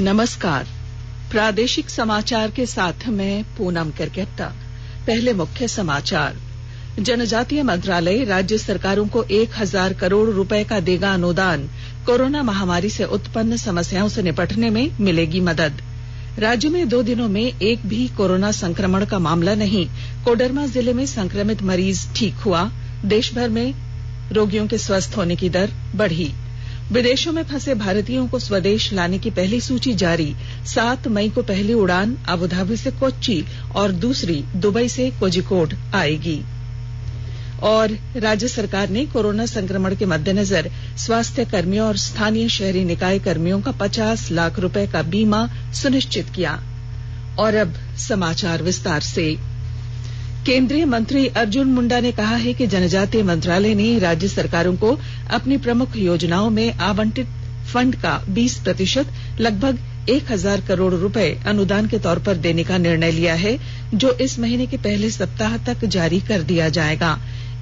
नमस्कार। प्रादेशिक समाचार के साथ मैं पूनम करकेट्टा। पहले मुख्य समाचार। जनजातीय मंत्रालय राज्य सरकारों को 1000 करोड़ रुपए का देगा अनुदान। कोरोना महामारी से उत्पन्न समस्याओं से निपटने में मिलेगी मदद। राज्य में 2 दिनों में एक भी कोरोना संक्रमण का मामला नहीं। कोडरमा जिले में संक्रमित मरीज ठीक हुआ। देश भर में रोगियों के स्वस्थ होने की दर बढ़ी। विदेशों में फंसे भारतीयों को स्वदेश लाने की पहली सूची जारी। 7 मई को पहली उड़ान अबुधाबी से कोच्चि और दूसरी दुबई से कोझिकोड आएगी। और राज्य सरकार ने कोरोना संक्रमण के मद्देनजर स्वास्थ्य कर्मियों और स्थानीय शहरी निकाय कर्मियों का 50 लाख रुपए का बीमा सुनिश्चित किया। और अब समाचार विस्तार से। केंद्रीय मंत्री अर्जुन मुंडा ने कहा है कि जनजातीय मंत्रालय ने राज्य सरकारों को अपनी प्रमुख योजनाओं में आवंटित फंड का 20% लगभग 1000 करोड़ रुपए अनुदान के तौर पर देने का निर्णय लिया है, जो इस महीने के पहले सप्ताह तक जारी कर दिया जाएगा।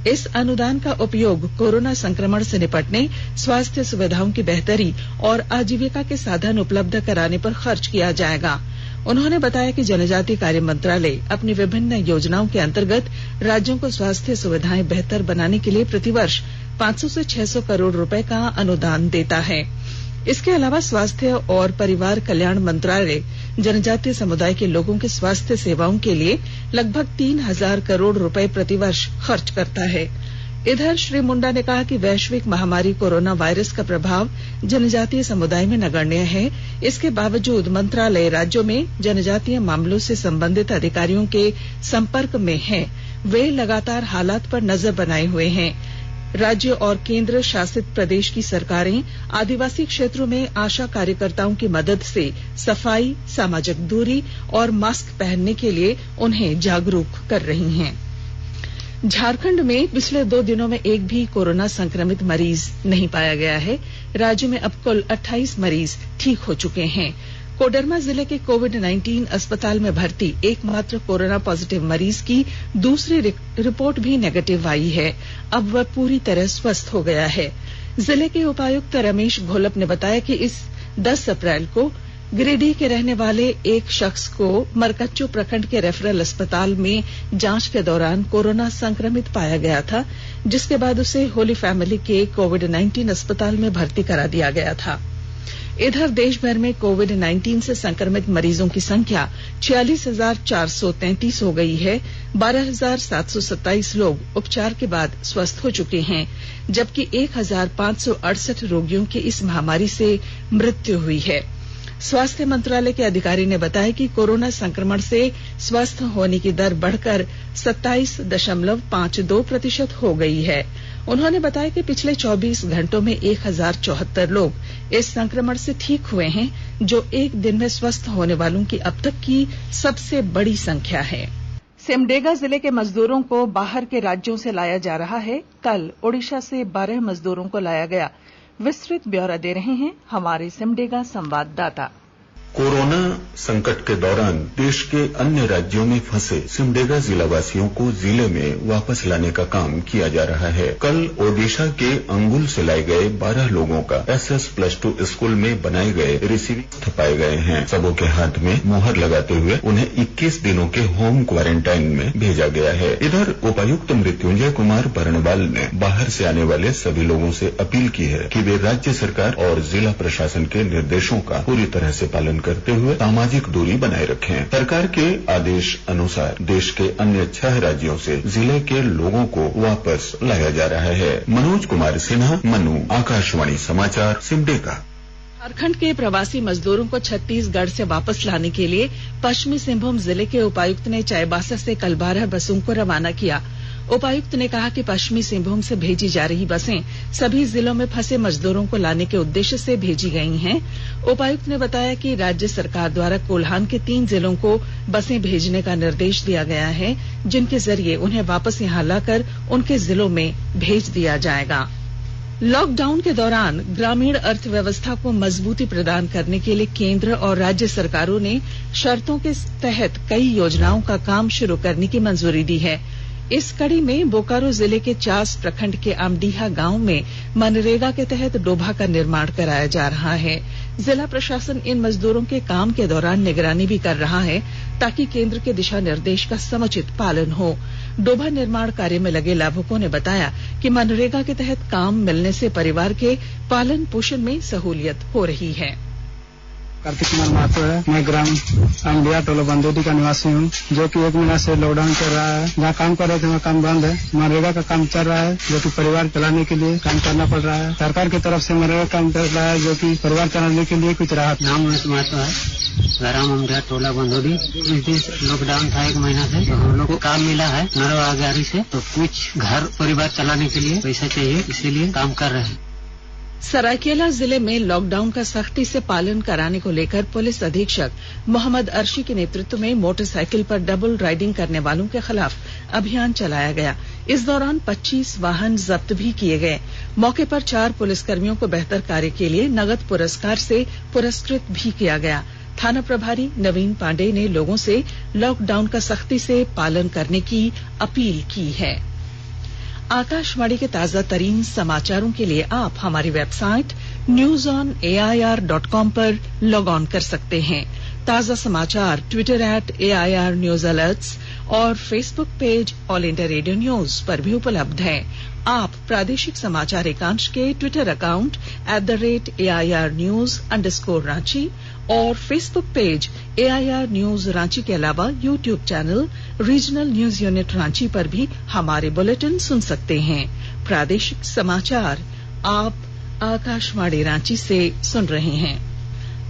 इस अनुदान का उपयोग कोरोना संक्रमण से निपटने, स्वास्थ्य सुविधाओं की बेहतरी और आजीविका के साधन उपलब्ध कराने पर खर्च किया जाएगा। उन्होंने बताया कि जनजातीय कार्य मंत्रालय अपनी विभिन्न योजनाओं के अंतर्गत राज्यों को स्वास्थ्य सुविधाएं बेहतर बनाने के लिए प्रतिवर्ष 500 से 600 करोड़ रुपए का अनुदान देता है। इसके अलावा स्वास्थ्य और परिवार कल्याण मंत्रालय जनजातीय समुदाय के लोगों के स्वास्थ्य सेवाओं के लिए लगभग 3000 करोड़ रुपए प्रतिवर्ष खर्च करता है। इधर श्री मुंडा ने कहा कि वैश्विक महामारी कोरोना वायरस का प्रभाव जनजातीय समुदाय में नगण्य है। इसके बावजूद मंत्रालय राज्यों में जनजातीय मामलों से संबंधित अधिकारियों के संपर्क में है। वे लगातार हालात पर नजर बनाए हुए हैं। राज्य और केंद्र शासित प्रदेश की सरकारें आदिवासी क्षेत्रों में आशा कार्यकर्ताओं की मदद से सफाई, सामाजिक दूरी और मास्क पहनने के लिए उन्हें जागरूक कर रही हैं। झारखंड में पिछले 2 दिनों में एक भी कोरोना संक्रमित मरीज नहीं पाया गया है। राज्य में अब कुल 28 मरीज ठीक हो चुके हैं। कोडरमा जिले के कोविड-19 अस्पताल में भर्ती एकमात्र कोरोना पॉजिटिव मरीज की दूसरी रिपोर्ट भी नेगेटिव आई है। अब वह पूरी तरह स्वस्थ हो गया है। जिले के उपायुक्त रमेश घोलप ने बताया कि इस 10 अप्रैल को गिरिडीह के रहने वाले एक शख्स को मरकच्चो प्रखंड के रेफरल अस्पताल में जांच के दौरान कोरोना संक्रमित पाया गया था, जिसके बाद उसे होली फैमिली के कोविड-19 अस्पताल में भर्ती करा दिया गया था। इधर देश भर में कोविड-19 से संक्रमित मरीजों की संख्या 46,433 हो गई है। 12,727 लोग उपचार के बाद स्वस्थ हो चुके हैं, जबकि 1,568 रोगियों की इस महामारी से मृत्यु हुई है। स्वास्थ्य मंत्रालय के अधिकारी ने बताया कि कोरोना संक्रमण से स्वस्थ होने की दर बढ़कर 27.52% हो गई है। उन्होंने बताया कि पिछले 24 घंटों में 1074 लोग इस संक्रमण से ठीक हुए हैं, जो एक दिन में स्वस्थ होने वालों की अब तक की सबसे बड़ी संख्या है। सिमडेगा जिले के मजदूरों को बाहर के राज्यों से लाया जा रहा है। कल ओडिशा से 12 मजदूरों को लाया गया। विस्तृत ब्यौरा दे रहे हैं हमारे सिमडेगा संवाददाता। कोरोना संकट के दौरान देश के अन्य राज्यों में फंसे सिमडेगा जिला वासियों को जिले में वापस लाने का काम किया जा रहा है। कल ओडिशा के अंगुल से लाए गए 12 लोगों का SS+2 स्कूल में बनाए गए रिसीविंग पाए गए हैं। सबों के हाथ में मुहर लगाते हुए उन्हें 21 दिनों के होम क्वारंटाइन में भेजा गया है। इधर उपायुक्त मृत्युंजय कुमार बरनवाल ने बाहर से आने वाले सभी लोगों से अपील की है कि वे राज्य सरकार और जिला प्रशासन के निर्देशों का पूरी तरह से पालन करते हुए सामाजिक दूरी बनाए रखें। सरकार के आदेश अनुसार देश के अन्य 6 राज्यों से जिले के लोगों को वापस लाया जा रहा है। मनोज कुमार सिन्हा, मनु, आकाशवाणी समाचार, सिमडेगा। झारखंड के प्रवासी मजदूरों को छत्तीसगढ़ से वापस लाने के लिए पश्चिमी सिंहभूम जिले के उपायुक्त ने चाईबासा से कल 12 बसों को रवाना किया। उपायुक्त ने कहा कि पश्चिमी सिंहभूम से भेजी जा रही बसें सभी जिलों में फंसे मजदूरों को लाने के उद्देश्य से भेजी गई हैं। उपायुक्त ने बताया कि राज्य सरकार द्वारा कोल्हान के 3 जिलों को बसें भेजने का निर्देश दिया गया है, जिनके जरिए उन्हें वापस यहां लाकर उनके जिलों में भेज दिया जाएगा। लॉकडाउन के दौरान ग्रामीण अर्थव्यवस्था को मजबूती प्रदान करने के लिए केंद्र और राज्य सरकारों ने शर्तों के तहत कई योजनाओं का काम शुरू करने की मंजूरी दी है। इस कड़ी में बोकारो जिले के चास प्रखंड के आमडीहा गांव में मनरेगा के तहत डोभा का निर्माण कराया जा रहा है। जिला प्रशासन इन मजदूरों के काम के दौरान निगरानी भी कर रहा है ताकि केंद्र के दिशा निर्देश का समुचित पालन हो। डोभा निर्माण कार्य में लगे लाभुकों ने बताया कि मनरेगा के तहत काम मिलने से परिवार के पालन पोषण में सहूलियत हो रही है। कार्तिक कुमार महतो है। मैं ग्राम आमडिया टोला बंदोदी का निवासी हूँ, जो कि 1 महीना से लॉकडाउन चल रहा है। जहाँ काम कर रहे थे वहाँ काम बंद है। मनरेगा का काम चल रहा है, जो कि परिवार चलाने के लिए काम करना पड़ रहा है। सरकार की तरफ से मनरेगा काम चल रहा है, जो कि परिवार चलाने के लिए कुछ राहत। नाम महतो है, ग्राम आमडिया टोला बंदोदी। इस दिन लॉकडाउन था 1 महीना से, तो हम लोग को काम मिला है मनरेगा से, तो कुछ घर परिवार चलाने के लिए पैसा चाहिए, इसीलिए काम कर रहे हैं। सरायकेला जिले में लॉकडाउन का सख्ती से पालन कराने को लेकर पुलिस अधीक्षक मोहम्मद अर्शी के नेतृत्व में मोटरसाइकिल पर डबल राइडिंग करने वालों के खिलाफ अभियान चलाया गया। इस दौरान 25 वाहन जब्त भी किए गए। मौके पर 4 पुलिसकर्मियों को बेहतर कार्य के लिए नगद पुरस्कार से पुरस्कृत भी किया गया। थाना प्रभारी नवीन पांडेय ने लोगों से लॉकडाउन का सख्ती से पालन करने की अपील की है। आकाशवाणी के ताजा तरीन समाचारों के लिए आप हमारी वेबसाइट newsonair.com पर लॉग ऑन कर सकते हैं। ताजा समाचार ट्विटर @AIR News Alerts और Facebook page all India radio news पर भी उपलब्ध है। आप प्रादेशिक समाचार एकांश के ट्विटर अकाउंट @AIR News_रांची और Facebook page AIR News Ranchi के अलावा YouTube channel regional news unit Ranchi पर भी हमारे बुलेटिन सुन सकते हैं। प्रादेशिक समाचार आप आकाशवाणी रांची से सुन रहे हैं।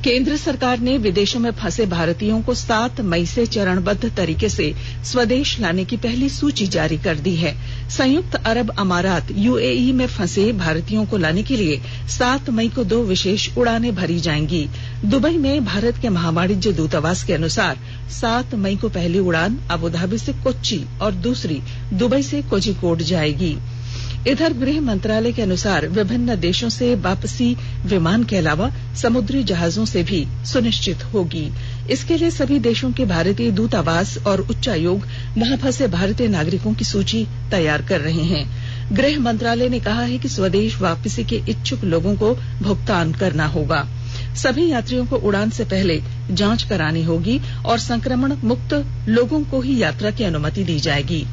केंद्र सरकार ने विदेशों में फंसे भारतीयों को 7 मई से चरणबद्ध तरीके से स्वदेश लाने की पहली सूची जारी कर दी है। संयुक्त अरब अमारात UAE में फंसे भारतीयों को लाने के लिए 7 मई को 2 विशेष उड़ानें भरी जाएंगी। दुबई में भारत के महावाणिज्य दूतावास के अनुसार 7 मई को पहली उड़ान अबुधाबी से कोच्चि और दूसरी दुबई से कोझिकोड जाएगी। इधर गृह मंत्रालय के अनुसार विभिन्न देशों से वापसी विमान के अलावा समुद्री जहाजों से भी सुनिश्चित होगी। इसके लिए सभी देशों के भारतीय दूतावास और उच्चायोग वहां फंसे भारतीय नागरिकों की सूची तैयार कर रहे हैं। गृह मंत्रालय ने कहा है कि स्वदेश वापसी के इच्छुक लोगों को भुगतान करना होगा। सभी यात्रियों को उड़ान से पहले जांच करानी होगी और संक्रमण मुक्त लोगों को ही यात्रा की अनुमति दी जाएगी।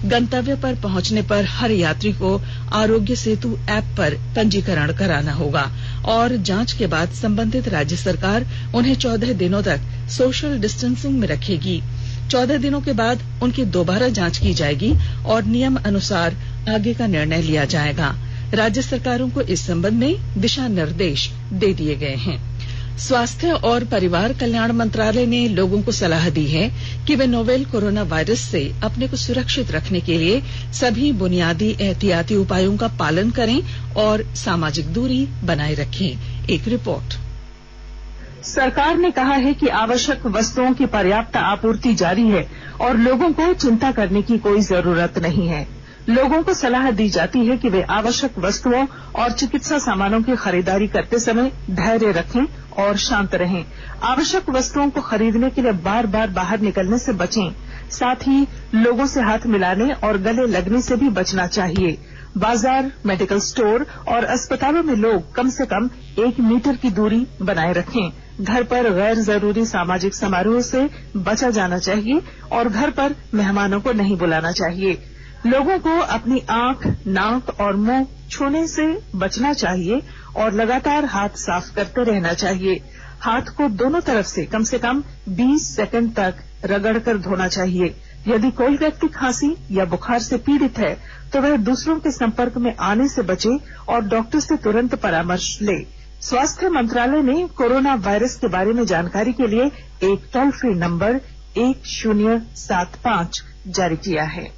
गंतव्य पर पहुंचने पर हर यात्री को आरोग्य सेतु ऐप पर पंजीकरण कराना होगा और जांच के बाद संबंधित राज्य सरकार उन्हें 14 दिनों तक सोशल डिस्टेंसिंग में रखेगी। 14 दिनों के बाद उनकी दोबारा जांच की जाएगी और नियम अनुसार आगे का निर्णय लिया जाएगा। राज्य सरकारों को इस संबंध में दिशा निर्देश दे दिए गए हैं। स्वास्थ्य और परिवार कल्याण मंत्रालय ने लोगों को सलाह दी है कि वे नोवेल कोरोना वायरस से अपने को सुरक्षित रखने के लिए सभी बुनियादी एहतियाती उपायों का पालन करें और सामाजिक दूरी बनाए रखें। एक रिपोर्ट। सरकार ने कहा है कि आवश्यक वस्तुओं की पर्याप्त आपूर्ति जारी है और लोगों को चिंता करने की कोई जरूरत नहीं है। लोगों को सलाह दी जाती है कि वे आवश्यक वस्तुओं और चिकित्सा सामानों की खरीदारी करते समय धैर्य रखें और शांत रहें। आवश्यक वस्तुओं को खरीदने के लिए बार बार बाहर निकलने से बचें। साथ ही लोगों से हाथ मिलाने और गले लगने से भी बचना चाहिए। बाजार, मेडिकल स्टोर और अस्पतालों में लोग कम से कम 1 मीटर की दूरी बनाए रखें। घर पर गैर जरूरी सामाजिक समारोह से बचा जाना चाहिए और घर पर मेहमानों को नहीं बुलाना चाहिए। लोगों को अपनी आंख, नाक और मुंह छूने से बचना चाहिए और लगातार हाथ साफ करते रहना चाहिए। हाथ को दोनों तरफ से कम 20 सेकंड तक रगड़कर धोना चाहिए। यदि कोई व्यक्ति खांसी या बुखार से पीड़ित है तो वह दूसरों के संपर्क में आने से बचे और डॉक्टर से तुरंत परामर्श ले। स्वास्थ्य मंत्रालय ने कोरोना वायरस के बारे में जानकारी के लिए एक टोल फ्री नंबर 1075 जारी किया है।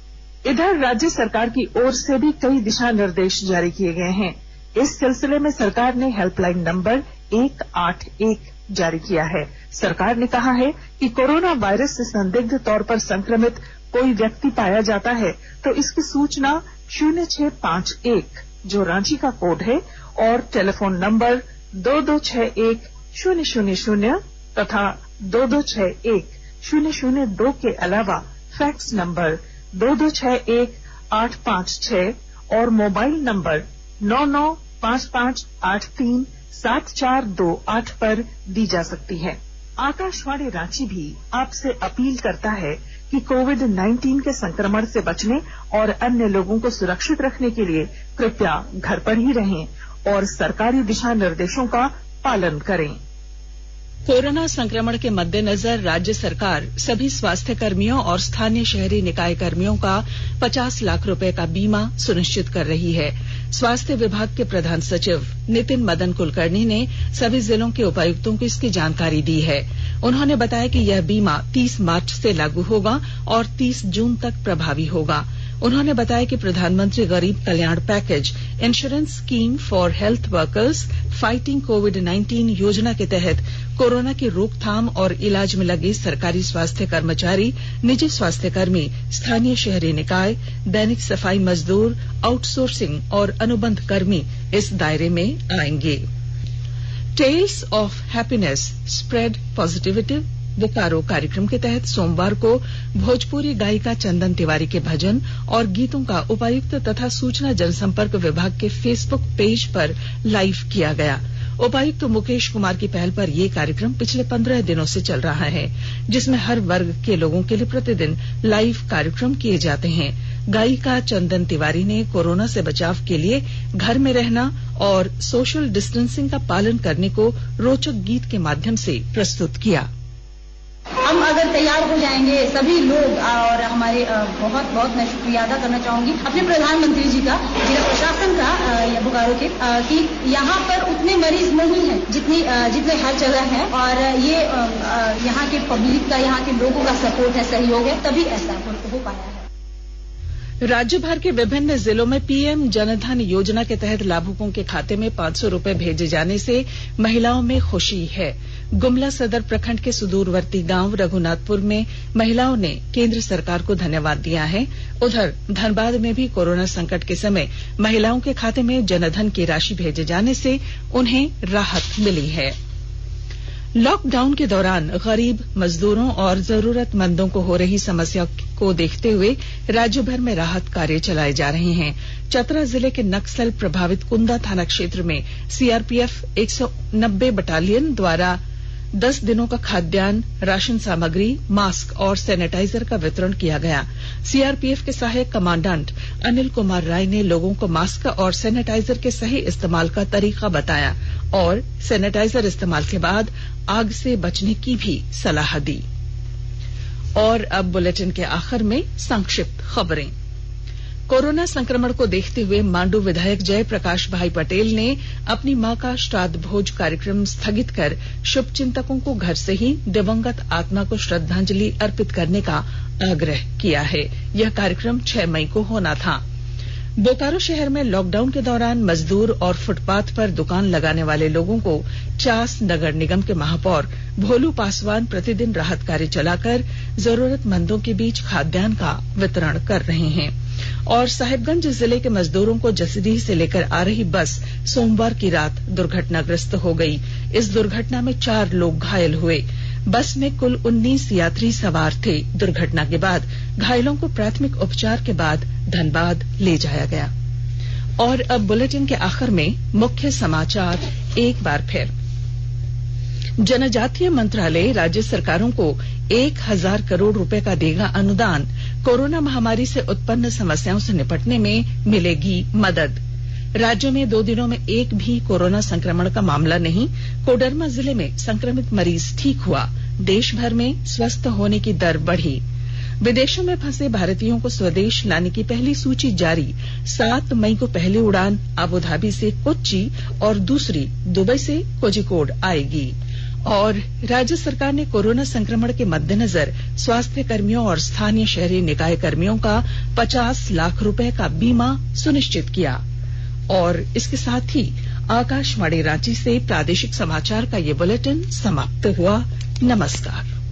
इधर राज्य सरकार की ओर से भी कई दिशा निर्देश जारी किए गए हैं। इस सिलसिले में सरकार ने हेल्पलाइन नंबर 181 जारी किया है। सरकार ने कहा है कि कोरोना वायरस से संदिग्ध तौर पर संक्रमित कोई व्यक्ति पाया जाता है तो इसकी सूचना 0651 जो रांची का कोड है और टेलीफोन नंबर 2261-000 तथा 2261-002 के अलावा फैक्स नंबर 2261-856 और मोबाइल नंबर 9955837428 पर दी जा सकती है। आकाशवाणी रांची भी आपसे अपील करता है कि कोविड-19 के संक्रमण से बचने और अन्य लोगों को सुरक्षित रखने के लिए कृपया घर पर ही रहें और सरकारी दिशा निर्देशों का पालन करें। कोरोना संक्रमण के मद्देनजर राज्य सरकार सभी स्वास्थ्य कर्मियों और स्थानीय शहरी निकाय कर्मियों का 50 लाख रुपए का बीमा सुनिश्चित कर रही है। स्वास्थ्य विभाग के प्रधान सचिव नितिन मदन कुलकर्णी ने सभी जिलों के उपायुक्तों को इसकी जानकारी दी है। उन्होंने बताया कि यह बीमा 30 मार्च से लागू होगा और 30 जून तक प्रभावी होगा। उन्होंने बताया कि प्रधानमंत्री गरीब कल्याण package insurance scheme for health workers fighting कोविड-19 योजना के तहत कोरोना की रोकथाम और इलाज में लगे सरकारी स्वास्थ्य कर्मचारी, निजी स्वास्थ्यकर्मी, स्थानीय शहरी निकाय, दैनिक सफाई मजदूर, आउटसोर्सिंग और अनुबंध कर्मी इस दायरे में आएंगे। Tales of happiness spread positivity Bokaro कार्यक्रम के तहत सोमवार को भोजपुरी गायिका चंदन तिवारी के भजन और गीतों का उपायुक्त तथा सूचना जनसंपर्क विभाग के फेसबुक पेज पर लाइव किया गया। उपायुक्त मुकेश कुमार की पहल पर यह कार्यक्रम पिछले 15 दिनों से चल रहा है, जिसमें हर वर्ग के लोगों के लिए प्रतिदिन लाइव कार्यक्रम किए जाते हैं। गायिका चंदन तिवारी ने कोरोना से बचाव के लिए घर में रहना और सोशल डिस्टेंसिंग का पालन करने को रोचक गीत के माध्यम से प्रस्तुत किया। हम अगर तैयार हो जाएंगे सभी लोग, और हमारे बहुत बहुत मैं शुक्रिया अदा करना चाहूंगी अपने प्रधानमंत्री जी का, जिला प्रशासन का या बोकारो के, कि यहाँ पर उतने मरीज नहीं हैं जितने हर जगह हैं, और ये यहाँ के पब्लिक का, यहाँ के लोगों का सपोर्ट है, सहयोग है, तभी ऐसा हो पाया है। राज्य भर के विभिन्न जिलों में पीएम जनधन योजना के तहत लाभुकों के खाते में 500 रुपए भेजे जाने से महिलाओं में खुशी है। गुमला सदर प्रखंड के सुदूरवर्ती गांव रघुनाथपुर में महिलाओं ने केंद्र सरकार को धन्यवाद दिया है। उधर धनबाद में भी कोरोना संकट के समय महिलाओं के खाते में जनधन की राशि भेजे जाने से उन्हें राहत मिली है। लॉकडाउन के दौरान गरीब मजदूरों और जरूरतमंदों को हो रही समस्या को देखते हुए राज्य भर में राहत कार्य चलाए जा रहे हैं। चतरा जिले के नक्सल प्रभावित कुंदा थाना क्षेत्र में सीआरपीएफ 190 बटालियन द्वारा 10 दिनों का खाद्यान्न, राशन सामग्री, मास्क और सैनिटाइजर का वितरण किया गया। सीआरपीएफ के सहायक कमांडेंट अनिल कुमार राय ने लोगों को मास्क और सैनिटाइजर के सही इस्तेमाल का तरीका बताया और सैनिटाइजर इस्तेमाल के बाद आग से बचने की भी सलाह दी। और अब बुलेटिन के आखिर में संक्षिप्त खबरें। कोरोना संक्रमण को देखते हुए मांडू विधायक जय प्रकाश भाई पटेल ने अपनी मां का श्राद्ध भोज कार्यक्रम स्थगित कर शुभचिंतकों को घर से ही दिवंगत आत्मा को श्रद्धांजलि अर्पित करने का आग्रह किया है। यह कार्यक्रम 6 मई को होना था। बोकारो शहर में लॉकडाउन के दौरान मजदूर और फुटपाथ पर दुकान लगाने वाले लोगों को चास नगर निगम के महापौर भोलू पासवान प्रतिदिन राहत कार्य चलाकर जरूरतमंदों के बीच खाद्यान्न का वितरण कर रहे हैं। और साहिबगंज जिले के मजदूरों को जसीडीह से लेकर आ रही बस सोमवार की रात दुर्घटनाग्रस्त हो गई। इस दुर्घटना में 4 लोग घायल हुए। बस में कुल 19 यात्री सवार थे। दुर्घटना के बाद घायलों को प्राथमिक उपचार के बाद धनबाद ले जाया गया। और अब बुलेटिन के आखिर में मुख्य समाचार एक बार फिर। जनजातीय मंत्रालय राज्य सरकारों को 1000 करोड़ रुपए का देगा अनुदान। कोरोना महामारी से उत्पन्न समस्याओं से निपटने में मिलेगी मदद। राज्य में 2 दिनों में एक भी कोरोना संक्रमण का मामला नहीं। कोडरमा जिले में संक्रमित मरीज ठीक हुआ। देश भर में स्वस्थ होने की दर बढ़ी। विदेशों में फंसे भारतीयों को स्वदेश लाने की पहली सूची जारी। 7 मई को पहली उड़ान अबुधाबी से कोच्चि और दूसरी दुबई से कोझिकोड आएगी। और राज्य सरकार ने कोरोना संक्रमण के मद्देनजर स्वास्थ्य कर्मियों और स्थानीय शहरी निकाय कर्मियों का 50 लाख रुपए का बीमा सुनिश्चित किया। और इसके साथ ही आकाशवाणी रांची से प्रादेशिक समाचार का ये बुलेटिन समाप्त हुआ। नमस्कार।